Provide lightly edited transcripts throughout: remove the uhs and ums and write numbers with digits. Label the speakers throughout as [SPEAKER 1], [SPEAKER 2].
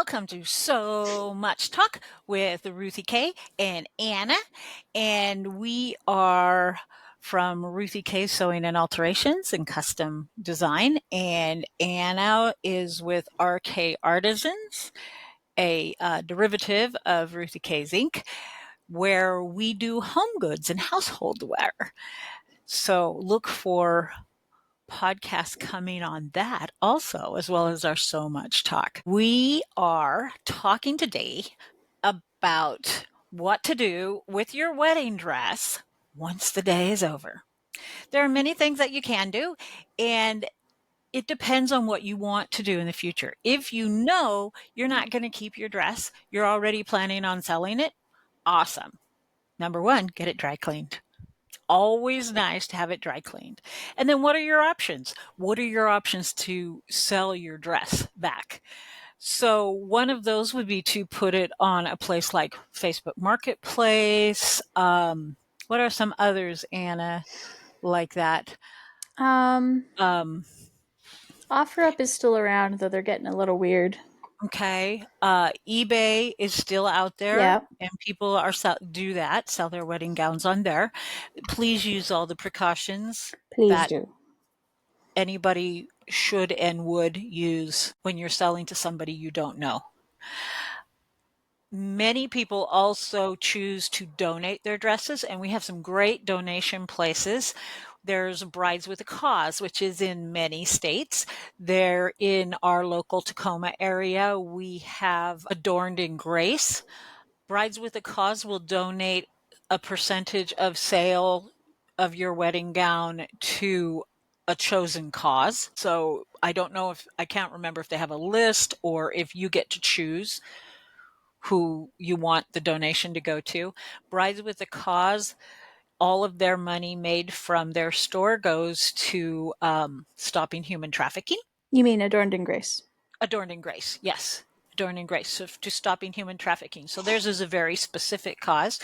[SPEAKER 1] Welcome to So Much Talk with Ruthie K and Anna. And we are from Ruthie K Sewing and Alterations and Custom Design. And Anna is with RK Artisans, a derivative of Ruthie K's Inc., where we do home goods and household wear. So look for podcast coming on that also, as well as our So Much Talk. We are talking today about what to do with your wedding dress once the day is over. There are many things that you can do, and it depends on what you want to do in the future. If you know you're not going to keep your dress, you're already planning on selling it, awesome. Number one, get it dry cleaned. Always nice to have it dry cleaned. And then what are your options? What are your options to sell your dress back? So one of those would be to put it on a place like Facebook Marketplace. What are some others, Anna, like that?
[SPEAKER 2] Um,
[SPEAKER 1] Um,
[SPEAKER 2] OfferUp is still around, though they're getting a little weird.
[SPEAKER 1] okay. eBay is still out there.
[SPEAKER 2] Yeah,
[SPEAKER 1] And people are do that, sell their wedding gowns on there. Please use all the precautions
[SPEAKER 2] please
[SPEAKER 1] that
[SPEAKER 2] do.
[SPEAKER 1] anybody should and would use when you're selling to somebody you don't know. Many people also choose to donate their dresses, and we have some great donation places. There's Brides with a Cause, which is in many states. They're in our local Tacoma area. We have Adorned in Grace. Brides with a Cause will donate a percentage of sale of your wedding gown to a chosen cause. So I don't know if I can't remember if they have a list or if you get to choose who you want the donation to go to. Brides with a Cause, all of their money made from their store goes to stopping human trafficking.
[SPEAKER 2] You mean Adorned in Grace?
[SPEAKER 1] Adorned in Grace, yes. Adorned in Grace, so to stopping human trafficking. So theirs is a very specific cause.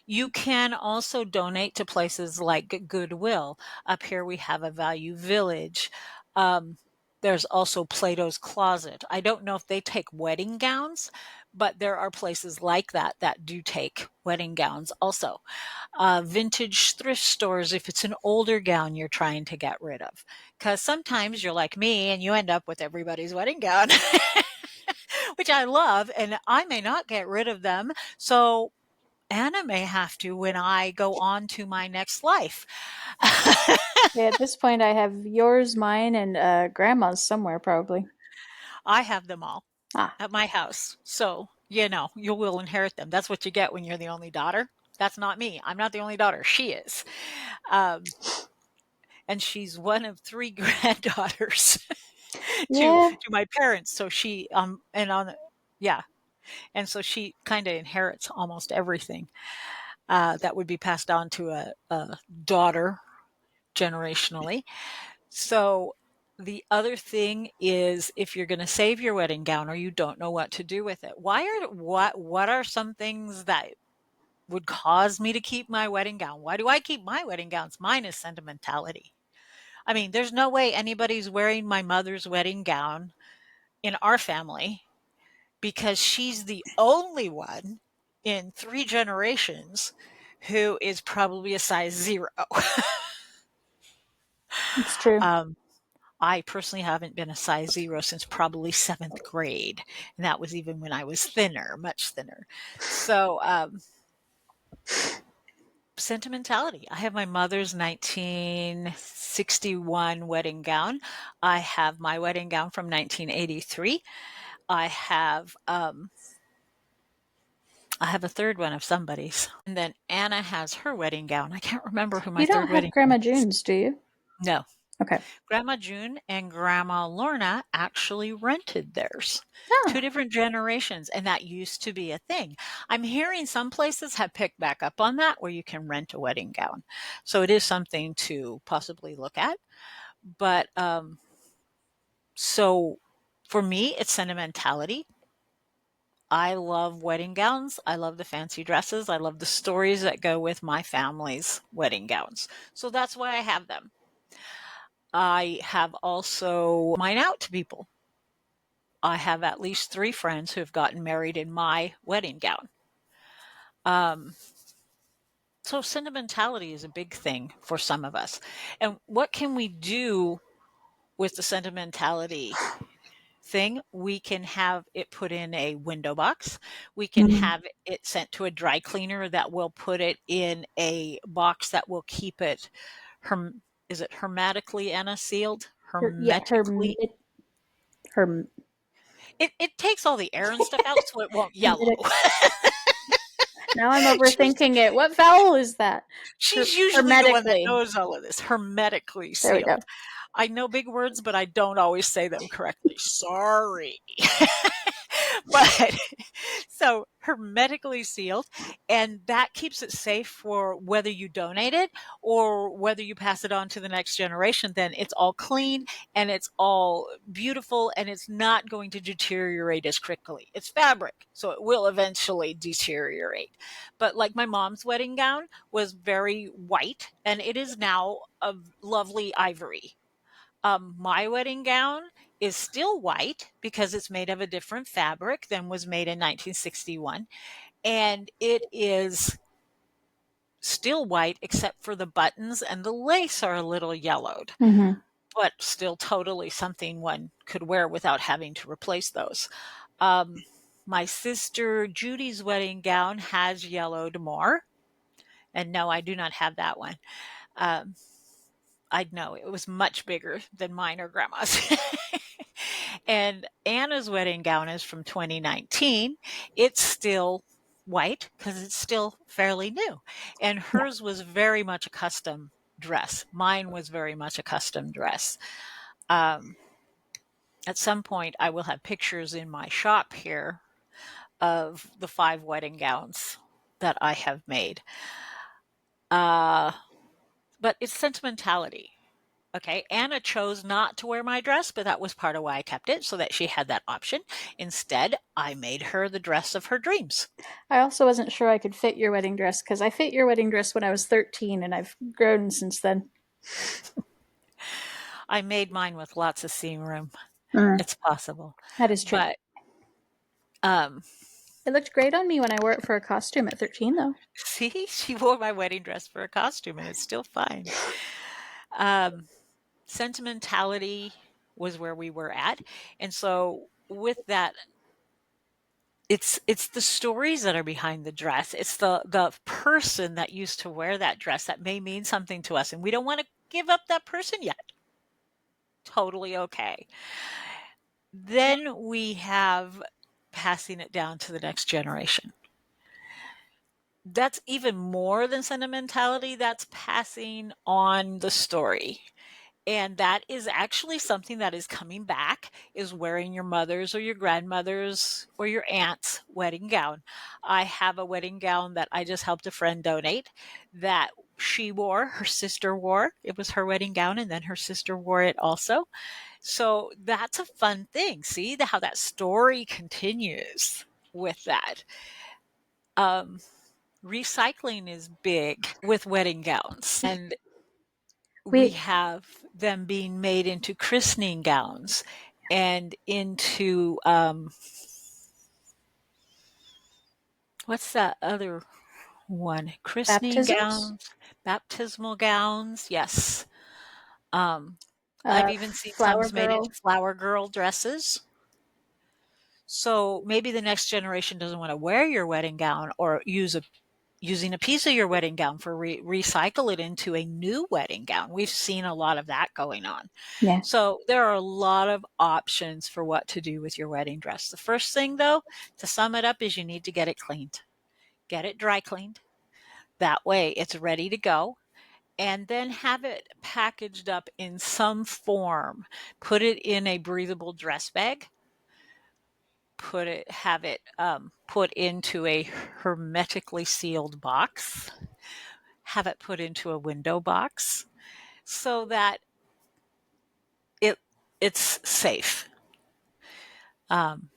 [SPEAKER 1] You can also donate to places like Goodwill. Up here we have a Value Village. There's also Plato's Closet. I don't know if they take wedding gowns, but there are places like that that do take wedding gowns also. Vintage thrift stores, if it's an older gown you're trying to get rid of. Because sometimes you're like me and you end up with everybody's wedding gown, which I love, and I may not get rid of them. So Anna may have to when I go on to my next life.
[SPEAKER 2] Yeah, at this point, I have yours, mine, and Grandma's somewhere, probably.
[SPEAKER 1] I have them all
[SPEAKER 2] Ah,
[SPEAKER 1] at my house. So, you will inherit them. That's what you get when you're the only daughter. That's not me. I'm not the only daughter. She is. Um, and she's one of three granddaughters to
[SPEAKER 2] yeah.
[SPEAKER 1] my parents. So she and on yeah, and so she kind of inherits almost everything that would be passed on to a daughter generationally. So the other thing is if you're going to save your wedding gown or you don't know what to do with it, what are some things that would cause me to keep my wedding gown? Why do I keep my wedding gowns? Mine is sentimentality. I mean, there's no way anybody's wearing my mother's wedding gown in our family because she's the only one in three generations who is probably a size 0.
[SPEAKER 2] It's true.
[SPEAKER 1] um, I personally haven't been a size 0 since probably 7th grade, and that was even when I was thinner, much thinner. So, sentimentality. I have my mother's 1961 wedding gown. I have my wedding gown from 1983. I have a third one of somebody's. And then Anna has her wedding gown. I can't remember who my
[SPEAKER 2] You don't
[SPEAKER 1] third
[SPEAKER 2] have
[SPEAKER 1] wedding gown
[SPEAKER 2] Grandma
[SPEAKER 1] is.
[SPEAKER 2] June's, do you?
[SPEAKER 1] No.
[SPEAKER 2] Okay.
[SPEAKER 1] Grandma June and Grandma Lorna actually rented theirs. Two
[SPEAKER 2] Ah,
[SPEAKER 1] different generations, and that used to be a thing. I'm hearing some places have picked back up on that where you can rent a wedding gown. So it is something to possibly look at. But so for me, it's sentimentality. I love wedding gowns. I love the fancy dresses. I love the stories that go with my family's wedding gowns. So that's why I have them. I have also mine out to people. I have at least 3 friends who have gotten married in my wedding gown. Um, so sentimentality is a big thing for some of us. And what can we do with the sentimentality thing? We can have it put in a window box. We can
[SPEAKER 2] Mhm.
[SPEAKER 1] have it sent to a dry cleaner that will put it in a box that will keep it herm is it hermetically, Anna, sealed?
[SPEAKER 2] Yeah,
[SPEAKER 1] Hermetically?
[SPEAKER 2] her
[SPEAKER 1] It takes all the air and stuff out so it won't yellow.
[SPEAKER 2] hermetic. Now I'm
[SPEAKER 1] She's
[SPEAKER 2] overthinking it. What vowel is that?
[SPEAKER 1] she's usually the one that
[SPEAKER 2] Hermetically.
[SPEAKER 1] knows all of this. Hermetically
[SPEAKER 2] There we go.
[SPEAKER 1] sealed. I know big words, but I don't always say them correctly. Sorry. But so hermetically sealed, and that keeps it safe for whether you donate it or whether you pass it on to the next generation. Then it's all clean and it's all beautiful and it's not going to deteriorate as quickly. It's fabric, so it will eventually deteriorate. But like my mom's wedding gown was very white and it is now a lovely ivory. My wedding gown is still white because it's made of a different fabric than was made in 1961. And it is still white except for the buttons and the lace are a little yellowed,
[SPEAKER 2] Hmm.
[SPEAKER 1] but still totally something one could wear without having to replace those. Um, my sister Judy's wedding gown has yellowed more. And no, I do not have that one. Um, I know it was much bigger than mine or grandma's. And Anna's wedding gown is from 2019. It's still white because it's still fairly new. And
[SPEAKER 2] Yeah.
[SPEAKER 1] hers was very much a custom dress. Mine was very much a custom dress. Um, at some point, I will have pictures in my shop here of the 5 wedding gowns that I have made. Uh, but it's sentimentality. Okay, Anna chose not to wear my dress, but that was part of why I kept it, so that she had that option. Instead, I made her the dress of her dreams.
[SPEAKER 2] I also wasn't sure I could fit your wedding dress because I fit your wedding dress when I was 13 and I've grown since then.
[SPEAKER 1] I made mine with lots of seam room.
[SPEAKER 2] Mm,
[SPEAKER 1] It's possible.
[SPEAKER 2] that is true.
[SPEAKER 1] But um,
[SPEAKER 2] It looked great on me when I wore it for a costume at 13, though.
[SPEAKER 1] see, she wore my wedding dress for a costume and it's still fine. Um, sentimentality was where we were at. And so with that, it's the stories that are behind the dress. It's the person that used to wear that dress that may mean something to us and we don't want to give up that person yet. Totally okay. Then we have passing it down to the next generation. That's even more than sentimentality, that's passing on the story. And that is actually something that is coming back, is wearing your mother's or your grandmother's or your aunt's wedding gown. I have a wedding gown that I just helped a friend donate that she wore, her sister wore. It was her wedding gown and then her sister wore it also. So that's a fun thing. See how that story continues with that. Um, recycling is big with wedding gowns. And we
[SPEAKER 2] We
[SPEAKER 1] have them being made into christening gowns and into what's that other one? Christening
[SPEAKER 2] baptisms,
[SPEAKER 1] gowns, baptismal gowns. Yes. I've even seen some
[SPEAKER 2] flower
[SPEAKER 1] made into
[SPEAKER 2] girl.
[SPEAKER 1] flower girl dresses. So maybe the next generation doesn't want to wear your wedding gown or using a piece of your wedding gown for recycle it into a new wedding gown. We've seen a lot of that going on.
[SPEAKER 2] Yeah.
[SPEAKER 1] So there are a lot of options for what to do with your wedding dress. The first thing though, to sum it up, is you need to get it cleaned. Get it dry cleaned. That way it's ready to go. And then have it packaged up in some form. Put it in a breathable dress bag. Have it put into a hermetically sealed box. Have it put into a window box so that it it's safe. Um,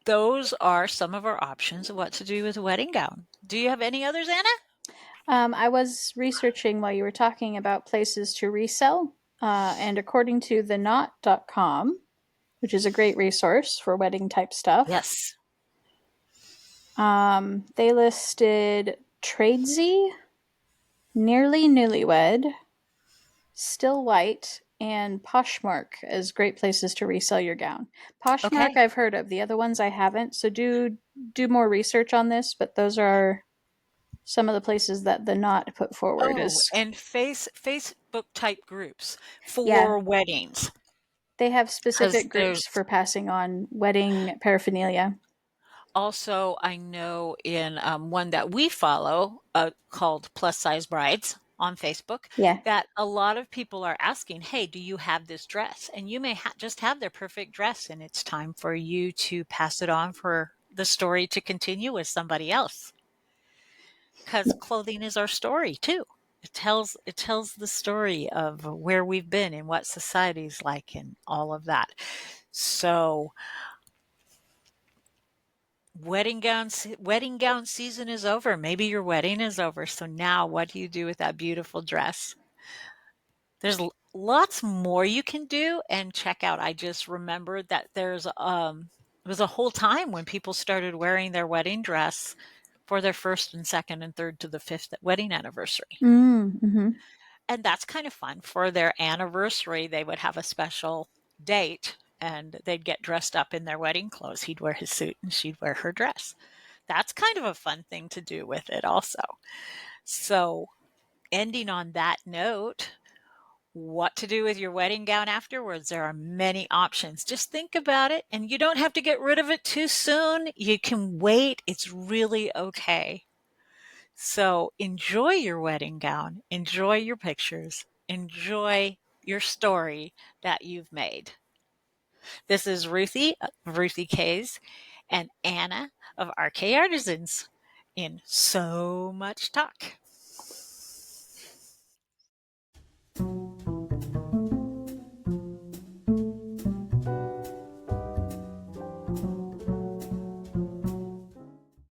[SPEAKER 1] those are some of our options of what to do with a wedding gown. Do you have any others, Anna?
[SPEAKER 2] I was researching while you were talking about places to resell, and according to the knot.com, which is a great resource for wedding type stuff.
[SPEAKER 1] Yes.
[SPEAKER 2] They listed Tradesy, Nearly Newlywed, Still White, and Poshmark as great places to resell your gown. Poshmark
[SPEAKER 1] Okay.
[SPEAKER 2] I've heard of. The other ones I haven't. So do more research on this, but those are some of the places that the Knot put forward
[SPEAKER 1] Oh,
[SPEAKER 2] as
[SPEAKER 1] and Facebook type groups
[SPEAKER 2] yeah,
[SPEAKER 1] for weddings.
[SPEAKER 2] they have
[SPEAKER 1] Because
[SPEAKER 2] specific
[SPEAKER 1] there's
[SPEAKER 2] groups for passing on wedding paraphernalia.
[SPEAKER 1] also, I know in one that we follow called Plus Size Brides on Facebook,
[SPEAKER 2] Yeah.
[SPEAKER 1] that a lot of people are asking, hey, do you have this dress? And you may just have their perfect dress, and it's time for you to pass it on for the story to continue with somebody else. Because clothing is our story too. It tells the story of where we've been and what society's like and all of that. So wedding gown season is over. Maybe your wedding is over. So now what do you do with that beautiful dress? There's lots more you can do and check out. I just remembered that it was a whole time when people started wearing their wedding dress for their first and second and third to the fifth wedding anniversary.
[SPEAKER 2] Mm-hmm.
[SPEAKER 1] And that's kind of fun. For their anniversary, they would have a special date and they'd get dressed up in their wedding clothes. He'd wear his suit and she'd wear her dress. That's kind of a fun thing to do with it also. So, ending on that note, what to do with your wedding gown afterwards? There are many options. Just think about it, and you don't have to get rid of it too soon. You can wait. It's really okay. So, enjoy your wedding gown, enjoy your pictures, enjoy your story that you've made. This is Ruthie of Ruthie K's and Anna of RK Artisans in So Much Talk.